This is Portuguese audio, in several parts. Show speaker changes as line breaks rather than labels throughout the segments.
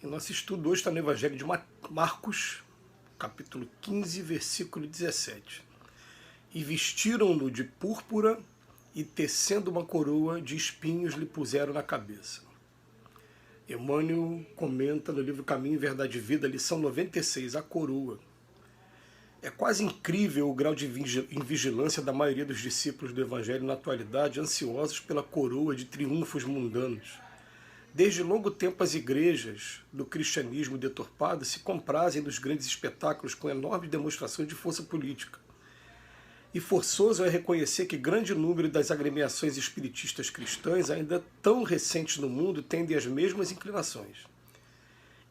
E nosso estudo hoje está no Evangelho de Marcos, capítulo 15, versículo 17. E vestiram-no de púrpura e, tecendo uma coroa de espinhos, lhe puseram na cabeça. Emmanuel comenta no livro Caminho, Verdade e Vida, lição 96, a coroa. É quase incrível o grau de invigilância da maioria dos discípulos do Evangelho na atualidade, ansiosos pela coroa de triunfos mundanos. Desde longo tempo as igrejas do cristianismo deturpado se comprazem dos grandes espetáculos com enormes demonstrações de força política. E forçoso é reconhecer que grande número das agremiações espiritistas cristãs, ainda tão recentes no mundo, tendem as mesmas inclinações.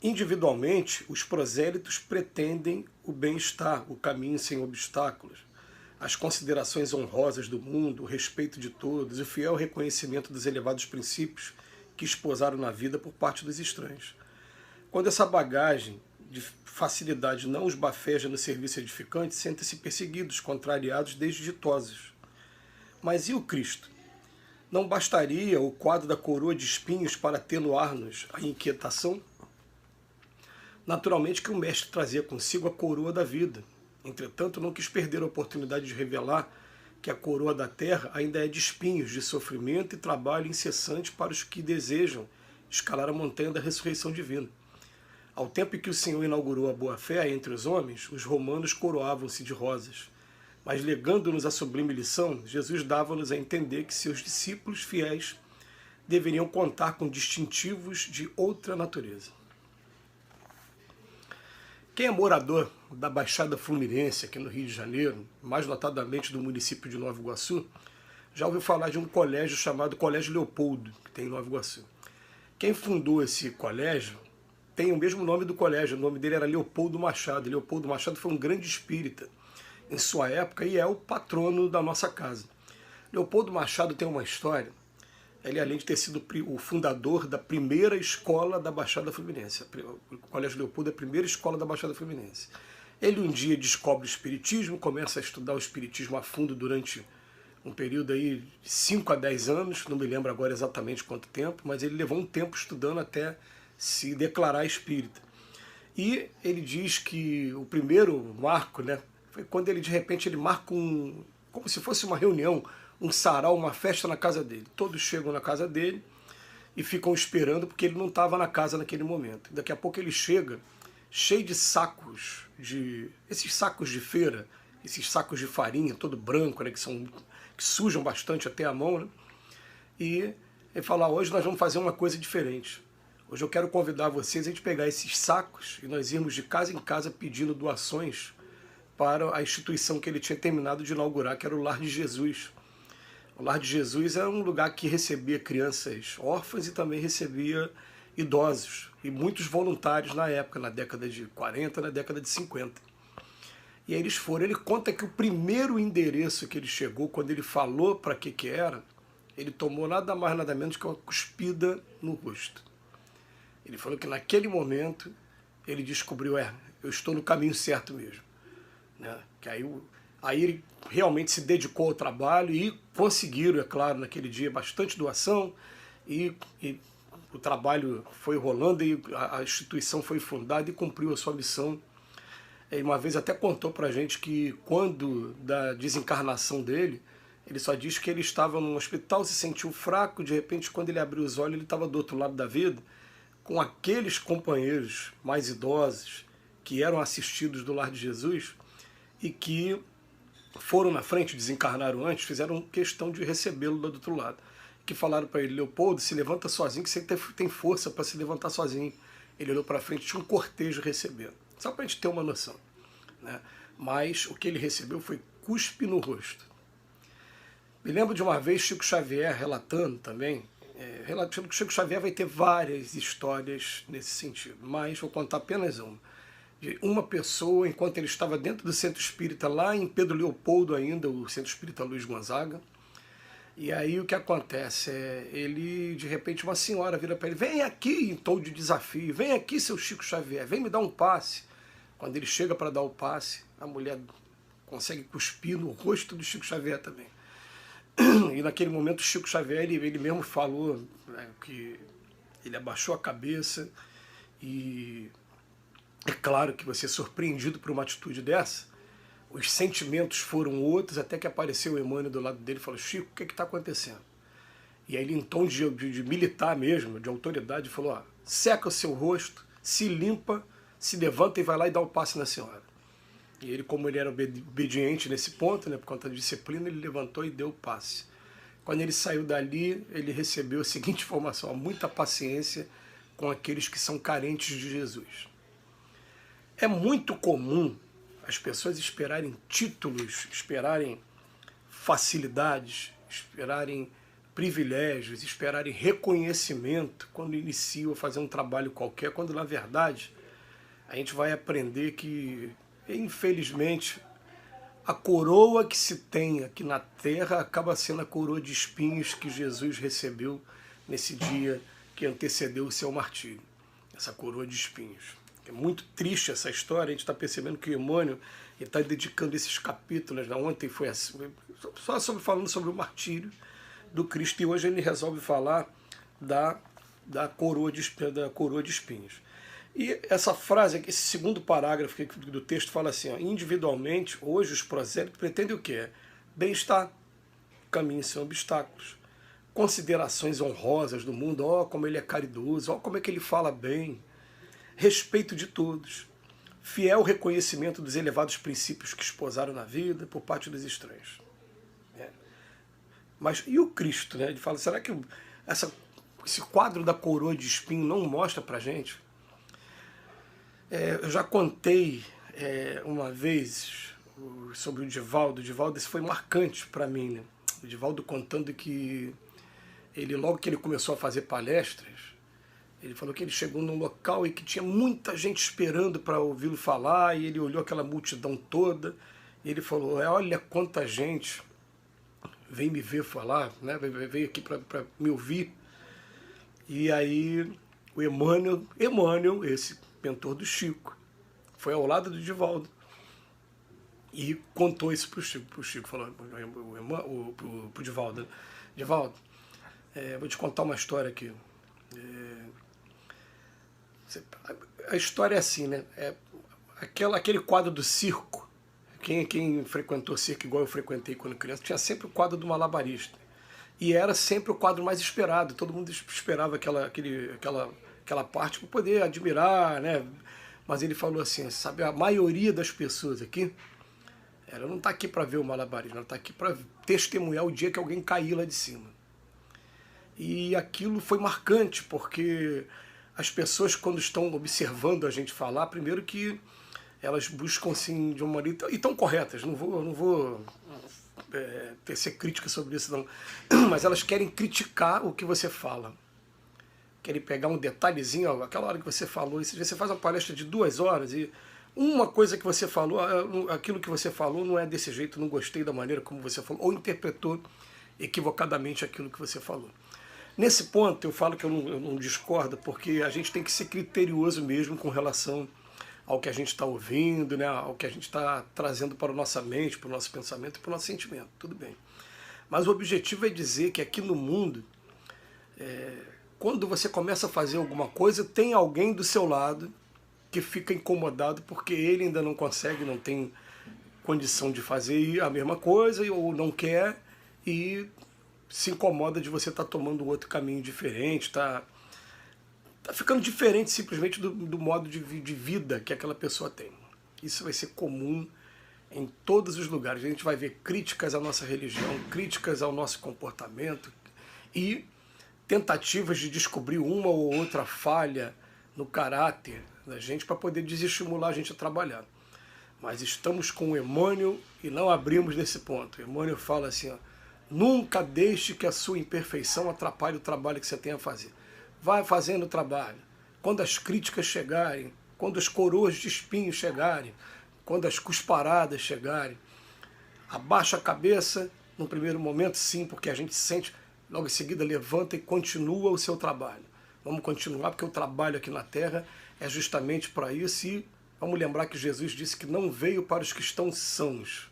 Individualmente, os prosélitos pretendem o bem-estar, o caminho sem obstáculos, as considerações honrosas do mundo, o respeito de todos, o fiel reconhecimento dos elevados princípios que esposaram na vida por parte dos estranhos. Quando essa bagagem de facilidade não os bafeja no serviço edificante, sentem-se perseguidos, contrariados, desditosos. Mas e o Cristo? Não bastaria o quadro da coroa de espinhos para atenuar-nos a inquietação? Naturalmente que o Mestre trazia consigo a coroa da vida. Entretanto, não quis perder a oportunidade de revelar que a coroa da terra ainda é de espinhos, de sofrimento e trabalho incessante para os que desejam escalar a montanha da ressurreição divina. Ao tempo em que o Senhor inaugurou a boa-fé entre os homens, os romanos coroavam-se de rosas. Mas, legando-nos a sublime lição, Jesus dava-nos a entender que seus discípulos fiéis deveriam contar com distintivos de outra natureza. Quem é morador da Baixada Fluminense, aqui no Rio de Janeiro, mais notadamente do município de Nova Iguaçu, já ouviu falar de um colégio chamado Colégio Leopoldo, que tem em Nova Iguaçu. Quem fundou esse colégio tem o mesmo nome do colégio, o nome dele era Leopoldo Machado. Leopoldo Machado foi um grande espírita em sua época e é o patrono da nossa casa. Leopoldo Machado tem uma história. Ele, além de ter sido o fundador da primeira escola da Baixada Fluminense. O Colégio Leopoldo é a primeira escola da Baixada Fluminense. Ele um dia descobre o espiritismo, começa a estudar o espiritismo a fundo durante um período aí de 5 a 10 anos, não me lembro agora exatamente quanto tempo, mas ele levou um tempo estudando até se declarar espírita. E ele diz que o primeiro marco, né, foi quando ele de repente ele marca como se fosse uma reunião, um sarau, uma festa na casa dele. Todos chegam na casa dele e ficam esperando porque ele não estava na casa naquele momento. Daqui a pouco ele chega cheio de sacos, esses sacos de feira, esses sacos de farinha, todo branco, né, que sujam bastante até a mão. Né? E ele fala, hoje nós vamos fazer uma coisa diferente. Hoje eu quero convidar vocês a gente pegar esses sacos e nós irmos de casa em casa pedindo doações para a instituição que ele tinha terminado de inaugurar, que era o Lar de Jesus. O Lar de Jesus era um lugar que recebia crianças órfãs e também recebia idosos, e muitos voluntários na época, na década de 40, na década de 50. E aí eles foram, ele conta que o primeiro endereço que ele chegou, quando ele falou para que era, ele tomou nada mais nada menos que uma cuspida no rosto. Ele falou que naquele momento ele descobriu, eu estou no caminho certo mesmo. Né? Que aí ele realmente se dedicou ao trabalho e conseguiram, é claro, naquele dia bastante doação e o trabalho foi rolando e a instituição foi fundada e cumpriu a sua missão. E uma vez até contou pra gente que quando da desencarnação dele, ele só diz que ele estava num hospital, se sentiu fraco, de repente quando ele abriu os olhos ele estava do outro lado da vida, com aqueles companheiros mais idosos que eram assistidos do Lar de Jesus e que foram na frente, desencarnaram antes, fizeram questão de recebê-lo do outro lado. Que falaram para ele, Leopoldo, se levanta sozinho, que você tem força para se levantar sozinho. Ele olhou para frente, tinha um cortejo recebendo. Só para a gente ter uma noção. Né? Mas o que ele recebeu foi cuspe no rosto. Me lembro de uma vez Chico Xavier relatando também, Chico Xavier vai ter várias histórias nesse sentido, mas vou contar apenas uma. De uma pessoa, enquanto ele estava dentro do centro espírita, lá em Pedro Leopoldo ainda, o centro espírita Luiz Gonzaga, e aí o que acontece? Ele, de repente, uma senhora vira para ele, vem aqui, em tom de desafio, vem aqui, seu Chico Xavier, vem me dar um passe. Quando ele chega para dar o passe, a mulher consegue cuspir no rosto do Chico Xavier também. E naquele momento o Chico Xavier, ele mesmo falou, né, que ele abaixou a cabeça E é claro que você é surpreendido por uma atitude dessa, os sentimentos foram outros, até que apareceu o Emmanuel do lado dele e falou: Chico, o que está acontecendo? E aí ele, em tom de militar mesmo, de autoridade, falou: ó, seca o seu rosto, se limpa, se levanta e vai lá e dá um passe na senhora. E ele, como ele era obediente nesse ponto, né, por conta da disciplina, ele levantou e deu o passe. Quando ele saiu dali, ele recebeu a seguinte informação: muita paciência com aqueles que são carentes de Jesus. É muito comum as pessoas esperarem títulos, esperarem facilidades, esperarem privilégios, esperarem reconhecimento quando iniciam a fazer um trabalho qualquer, quando na verdade a gente vai aprender que, infelizmente, a coroa que se tem aqui na terra acaba sendo a coroa de espinhos que Jesus recebeu nesse dia que antecedeu o seu martírio. Essa coroa de espinhos. É muito triste essa história, a gente está percebendo que o Emmanuel está dedicando esses capítulos, né? Ontem foi assim, só falando sobre o martírio do Cristo, e hoje ele resolve falar da coroa de espinhos. E essa frase, esse segundo parágrafo do texto fala assim: ó, individualmente, hoje os prosélitos pretendem o quê? Bem-estar, caminhos sem obstáculos, considerações honrosas do mundo, ó como ele é caridoso, ó como é que ele fala bem, respeito de todos, fiel reconhecimento dos elevados princípios que esposaram na vida por parte dos estranhos. Mas e o Cristo, né? Ele fala: será que esse quadro da coroa de espinho não mostra pra gente? Eu já contei uma vez sobre o Divaldo. O Divaldo, isso foi marcante para mim, né? O Divaldo contando que ele, logo que ele começou a fazer palestras, ele falou que ele chegou num local e que tinha muita gente esperando para ouvi-lo falar, e ele olhou aquela multidão toda, e ele falou: olha quanta gente vem me ver falar, né? Veio aqui para me ouvir. E aí o Emmanuel, esse mentor do Chico, foi ao lado do Divaldo e contou isso para o Chico. O Chico falou pro Divaldo: Divaldo, vou te contar uma história aqui. A história é assim, né? Aquele quadro do circo. Quem frequentou circo igual eu frequentei quando criança, tinha sempre o quadro do malabarista. E era sempre o quadro mais esperado. Todo mundo esperava aquela parte para poder admirar, né? Mas ele falou assim: sabe, a maioria das pessoas aqui, ela não está aqui para ver o malabarismo, ela está aqui para testemunhar o dia que alguém cair lá de cima. E aquilo foi marcante, porque as pessoas, quando estão observando a gente falar, primeiro que elas buscam, assim, de uma maneira... E estão corretas, não vou tecer crítica sobre isso, não. Mas elas querem criticar o que você fala. Querem pegar um detalhezinho, ó, aquela hora que você falou, você faz uma palestra de 2 horas e uma coisa que você falou, aquilo que você falou não é desse jeito, não gostei da maneira como você falou, ou interpretou equivocadamente aquilo que você falou. Nesse ponto, eu falo que eu não discordo, porque a gente tem que ser criterioso mesmo com relação ao que a gente está ouvindo, né, ao que a gente está trazendo para a nossa mente, para o nosso pensamento e para o nosso sentimento, tudo bem. Mas o objetivo é dizer que aqui no mundo, quando você começa a fazer alguma coisa, tem alguém do seu lado que fica incomodado porque ele ainda não consegue, não tem condição de fazer a mesma coisa, ou não quer, e se incomoda de você estar tomando outro caminho diferente, está ficando diferente simplesmente do modo de vida que aquela pessoa tem. Isso vai ser comum em todos os lugares. A gente vai ver críticas à nossa religião, críticas ao nosso comportamento e tentativas de descobrir uma ou outra falha no caráter da gente para poder desestimular a gente a trabalhar. Mas estamos com o Emmanuel e não abrimos nesse ponto. O Emmanuel fala assim: ó, nunca deixe que a sua imperfeição atrapalhe o trabalho que você tem a fazer. Vai fazendo o trabalho. Quando as críticas chegarem, quando as coroas de espinho chegarem, quando as cusparadas chegarem, abaixa a cabeça, no primeiro momento sim, porque a gente sente, logo em seguida levanta e continua o seu trabalho. Vamos continuar, porque o trabalho aqui na Terra é justamente para isso, e vamos lembrar que Jesus disse que não veio para os que estão sãos,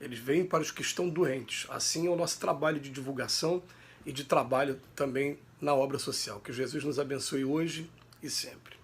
eles vêm para os que estão doentes. Assim é o nosso trabalho de divulgação e de trabalho também na obra social. Que Jesus nos abençoe hoje e sempre.